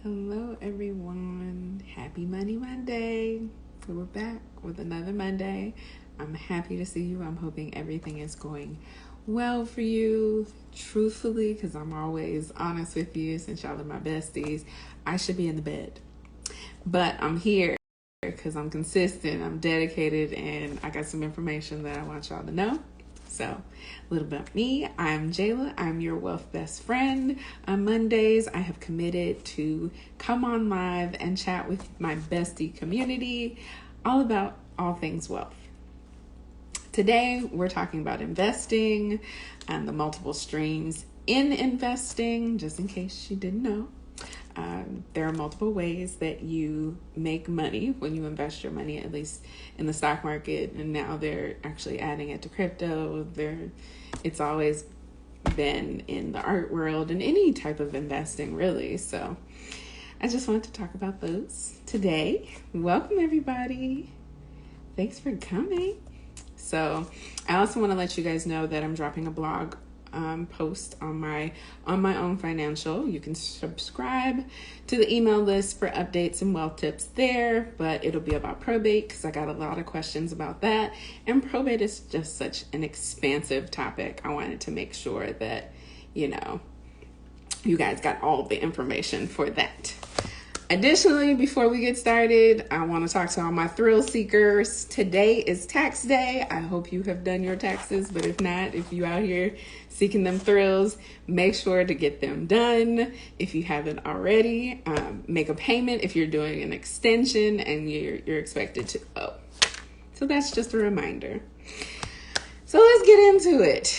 Hello, everyone. Happy Money Monday. So we're back with another Monday. I'm happy to see you. I'm hoping everything is going well for you. Truthfully, because I'm always honest with you, since y'all are my besties, I should be in the bed. But I'm here because I'm consistent, I'm dedicated, and I got some information that I want y'all to know. So, a little about me. I'm Jayla. I'm your wealth best friend. On Mondays, I have committed to come on live and chat with my bestie community all about all things wealth. Today, we're talking about investing and the multiple streams in investing, just in case you didn't know. There are multiple ways that you make money when you invest your money, at least in the stock market, and now they're actually adding it to crypto. It's always been in the art world and any type of investing, really. So I just wanted to talk about those today. Welcome, everybody. Thanks for coming. So I also want to let you guys know that I'm dropping a blog post on my own financial. You can subscribe to the email list for updates and wealth tips there, but it'll be about probate because I got a lot of questions about that, and probate is just such an expansive topic. I wanted to make sure that you guys got all the information for that. Additionally, before we get started, I want to talk to all my thrill seekers. Today is tax day. I hope you have done your taxes, but if not, if you out here seeking them thrills, make sure to get them done. If you haven't already, make a payment if you're doing an extension and you're expected to owe. So that's just a reminder. So let's get into it.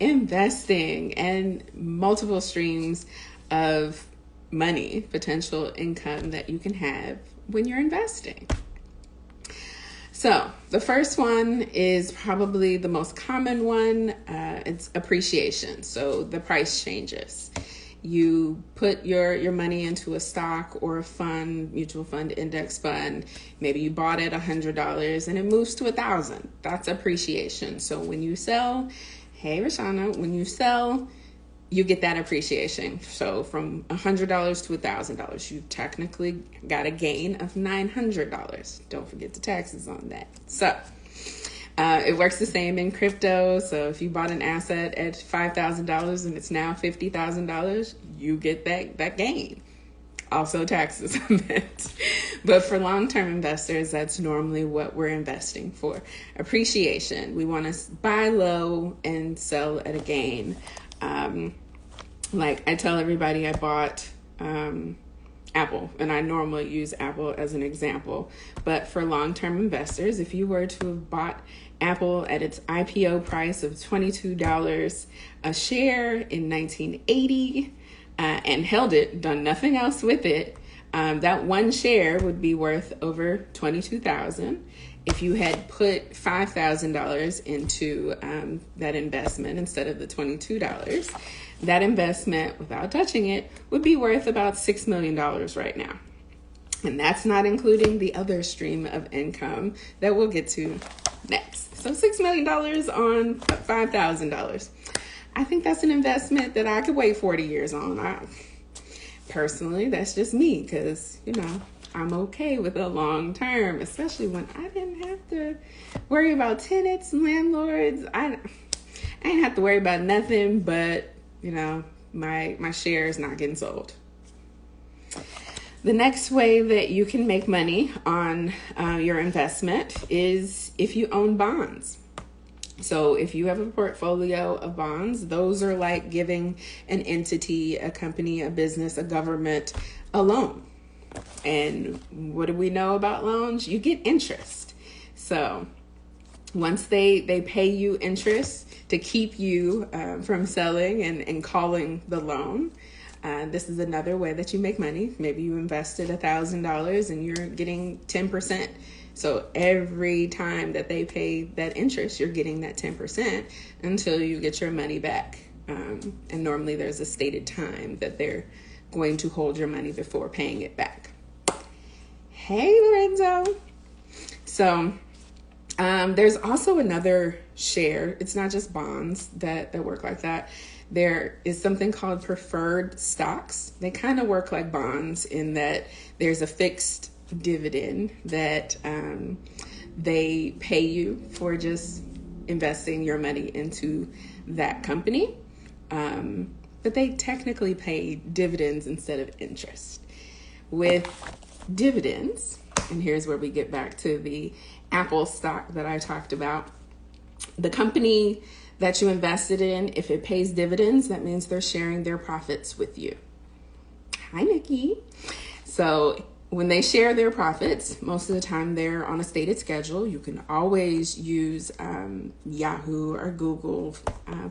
Investing and multiple streams of money, potential income that you can have when you're investing. So the first one is probably the most common one. It's appreciation. So the price changes. You put your money into a stock or a fund, mutual fund, index fund. Maybe you bought it $100 and it moves to $1,000. That's appreciation. So when you sell, hey Rashana, when you sell, you get that appreciation. So from $100 to $1,000, you technically got a gain of $900. Don't forget the taxes on that. So it works the same in crypto. So if you bought an asset at $5,000 and it's now $50,000, you get that gain. Also taxes on that. But for long-term investors, that's normally what we're investing for. Appreciation. We want to buy low and sell at a gain. Like I tell everybody, I bought Apple, and I normally use Apple as an example. But for long-term investors, if you were to have bought Apple at its IPO price of $22 a share in 1980 and held it, done nothing else with it, that one share would be worth over $22,000. If you had put $5,000 into that investment instead of the $22, that investment, without touching it, would be worth about $6 million right now. And that's not including the other stream of income that we'll get to next. So $6 million on $5,000. I think that's an investment that I could wait 40 years on. Personally, that's just me because, I'm okay with a long term, especially when I didn't have to worry about tenants and landlords. I didn't have to worry about nothing but, my share is not getting sold. The next way that you can make money on your investment is if you own bonds. So if you have a portfolio of bonds, those are like giving an entity, a company, a business, a government, a loan. And what do we know about loans? You get interest. So once they pay you interest to keep you from selling and calling the loan, this is another way that you make money. Maybe you invested $1,000 and you're getting 10%. So every time that they pay that interest, you're getting that 10% until you get your money back. And normally there's a stated time that they're going to hold your money before paying it back. Hey, Lorenzo. So there's also another share. It's not just bonds that work like that. there is something called preferred stocks. They kind of work like bonds in that there's a fixed dividend that they pay you for just investing your money into that company. But they technically pay dividends instead of interest. With dividends, and here's where we get back to the Apple stock that I talked about. The company that you invested in, if it pays dividends, that means they're sharing their profits with you. Hi, Nikki. So when they share their profits, most of the time they're on a stated schedule. You can always use Yahoo or Google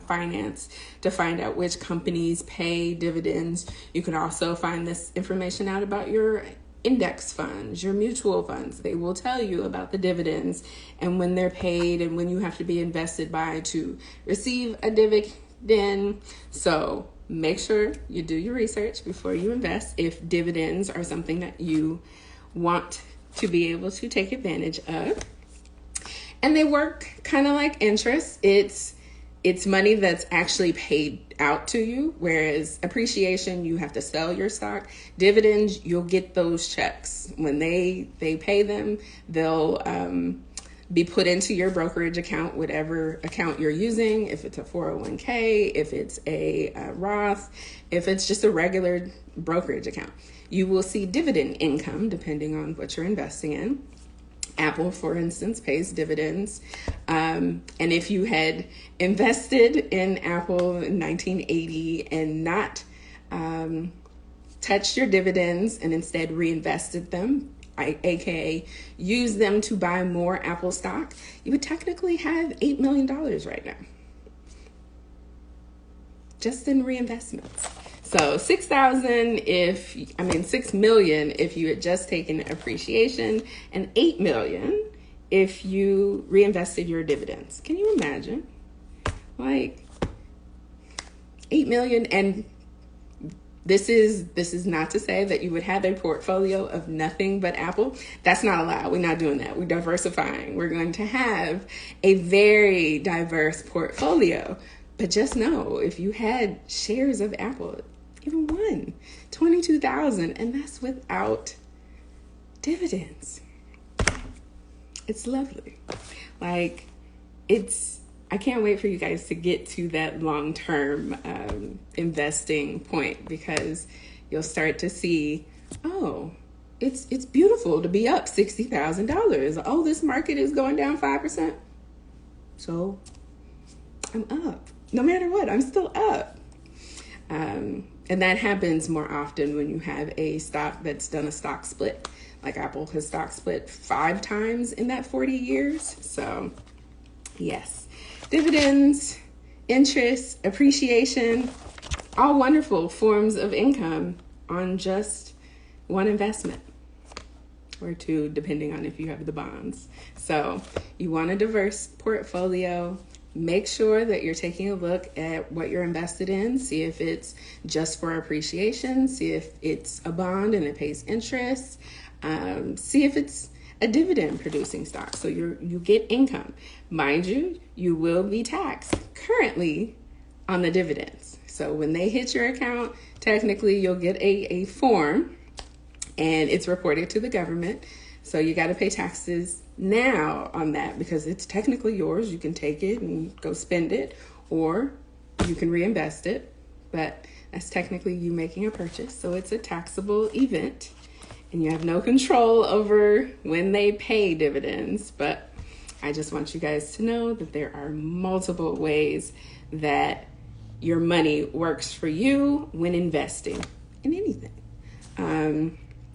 Finance to find out which companies pay dividends. You can also find this information out about your index funds, your mutual funds. They will tell you about the dividends and when they're paid and when you have to be invested by to receive a dividend. So make sure you do your research before you invest if dividends are something that you want to be able to take advantage of. And they work kind of like interest. It's money that's actually paid out to you, whereas appreciation, you have to sell your stock. Dividends, you'll get those checks. When they pay them, they'll be put into your brokerage account, whatever account you're using, if it's a 401k, if it's a Roth, if it's just a regular brokerage account. You will see dividend income depending on what you're investing in. Apple, for instance, pays dividends. And if you had invested in Apple in 1980 and not touched your dividends and instead reinvested them, aka use them to buy more Apple stock, you would technically have $8 million right now. Just in reinvestments. So $6 million if you had just taken appreciation, and $8 million if you reinvested your dividends. Can you imagine? Like $8 million, and this is not to say that you would have a portfolio of nothing but Apple. That's not allowed. We're not doing that. We're diversifying. We're going to have a very diverse portfolio. But just know, if you had shares of Apple, even one, 22,000, and that's without dividends. It's lovely. Like, I can't wait for you guys to get to that long-term investing point, because you'll start to see, oh, it's beautiful to be up $60,000. Oh, this market is going down 5%. So I'm up. No matter what, I'm still up. And that happens more often when you have a stock that's done a stock split. Like Apple has stock split 5 times in that 40 years. So yes, dividends, interest, appreciation, all wonderful forms of income on just one investment, or 2, depending on if you have the bonds. So you want a diverse portfolio. Make sure that you're taking a look at what you're invested in. See if it's just for appreciation. See if it's a bond and it pays interest. See if it's a dividend producing stock. So you get income. Mind you, you will be taxed currently on the dividends. So when they hit your account, technically you'll get a form and it's reported to the government. So you got to pay taxes now on that because it's technically yours. You can take it and go spend it, or you can reinvest it, but that's technically you making a purchase. So it's a taxable event and you have no control over when they pay dividends. But I just want you guys to know that there are multiple ways that your money works for you when investing in anything.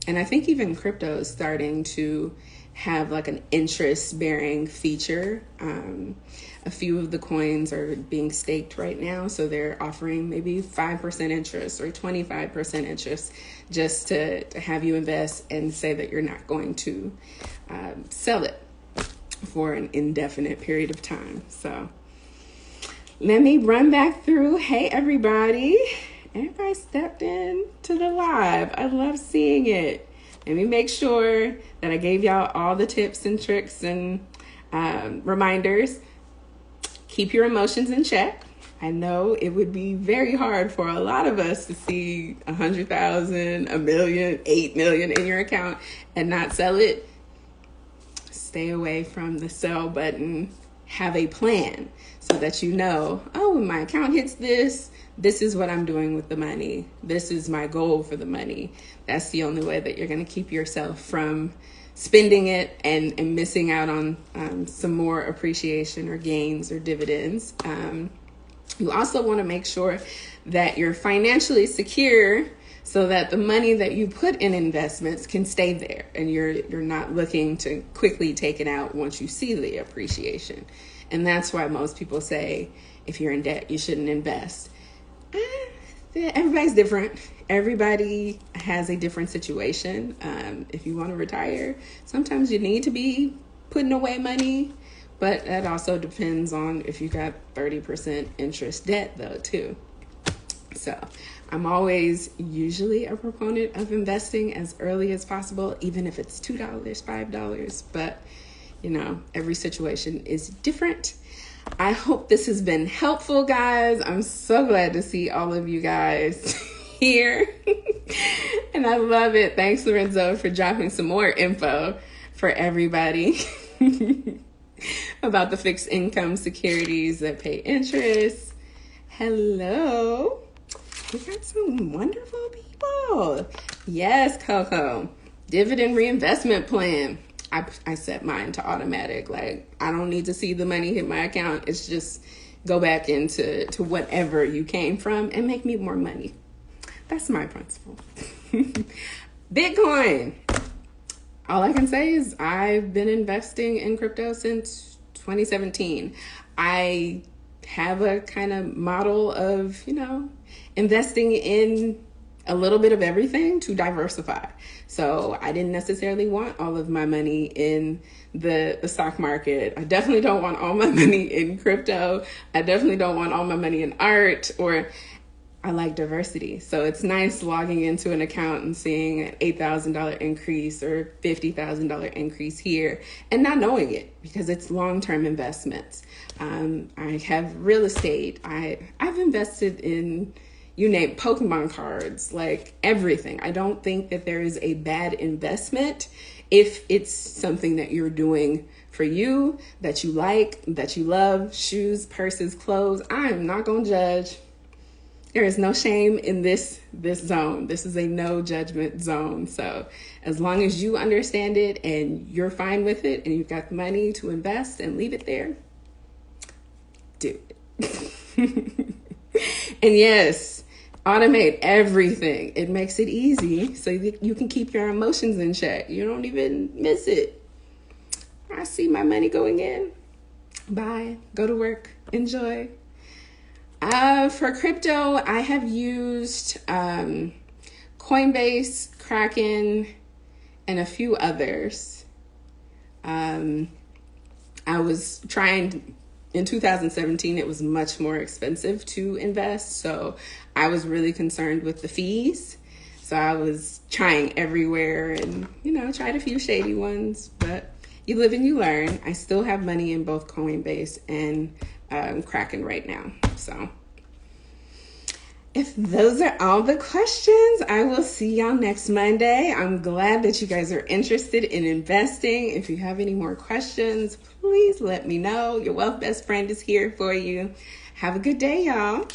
And I think even crypto is starting to have like an interest bearing feature. A few of the coins are being staked right now. So they're offering maybe 5% interest or 25% interest just to have you invest and say that you're not going to sell it for an indefinite period of time. So let me run back through. Hey, everybody. Everybody stepped in to the live. I love seeing it. Let me make sure that I gave y'all all the tips and tricks and reminders. Keep your emotions in check. I know it would be very hard for a lot of us to see 100,000, a million, 8 million in your account and not sell it. Stay away from the sell button. Have a plan so that you know, oh, when my account hits this, this is what I'm doing with the money. This is my goal for the money. That's the only way that you're going to keep yourself from spending it and missing out on some more appreciation or gains or dividends. You also want to make sure that you're financially secure so that the money that you put in investments can stay there and you're not looking to quickly take it out once you see the appreciation. And that's why most people say if you're in debt, you shouldn't invest. Everybody's different. Everybody has a different situation. If you want to retire, sometimes you need to be putting away money, but that also depends on if you got 30% interest debt though too. So I'm always usually a proponent of investing as early as possible, even if it's $2, $5, but you know, every situation is different. I hope this has been helpful, guys. I'm so glad to see all of you guys here. And I love it. Thanks, Lorenzo, for dropping some more info for everybody about the fixed income securities that pay interest. Hello. We got some wonderful people. Yes, Coco. Dividend reinvestment plan. I set mine to automatic. Like, I don't need to see the money hit my account. It's just go back into whatever you came from and make me more money. That's my principle. Bitcoin. All I can say is I've been investing in crypto since 2017. I have a kind of model of, you know, investing in a little bit of everything to diversify. So I didn't necessarily want all of my money in the stock market. I definitely don't want all my money in crypto. I definitely don't want all my money in art, or I like diversity. So it's nice logging into an account and seeing an $8,000 increase or $50,000 increase here and not knowing it because it's long-term investments. I have real estate. I've invested in, you name, Pokemon cards, like everything. I don't think that there is a bad investment if it's something that you're doing for you, that you like, that you love. Shoes, purses, clothes. I am not going to judge. There is no shame in this zone. This is a no judgment zone. So as long as you understand it and you're fine with it and you've got the money to invest and leave it there, do it. And yes, automate everything. It makes it easy so that you can keep your emotions in check. You don't even miss it. I see my money going in. Bye. Go to work. Enjoy. For crypto, I have used Coinbase, Kraken, and a few others. I was trying in 2017, it was much more expensive to invest. So I was really concerned with the fees. So I was trying everywhere and, you know, tried a few shady ones, but you live and you learn. I still have money in both Coinbase and Kraken right now. So if those are all the questions, I will see y'all next Monday. I'm glad that you guys are interested in investing. If you have any more questions, please let me know. Your wealth best friend is here for you. Have a good day, y'all.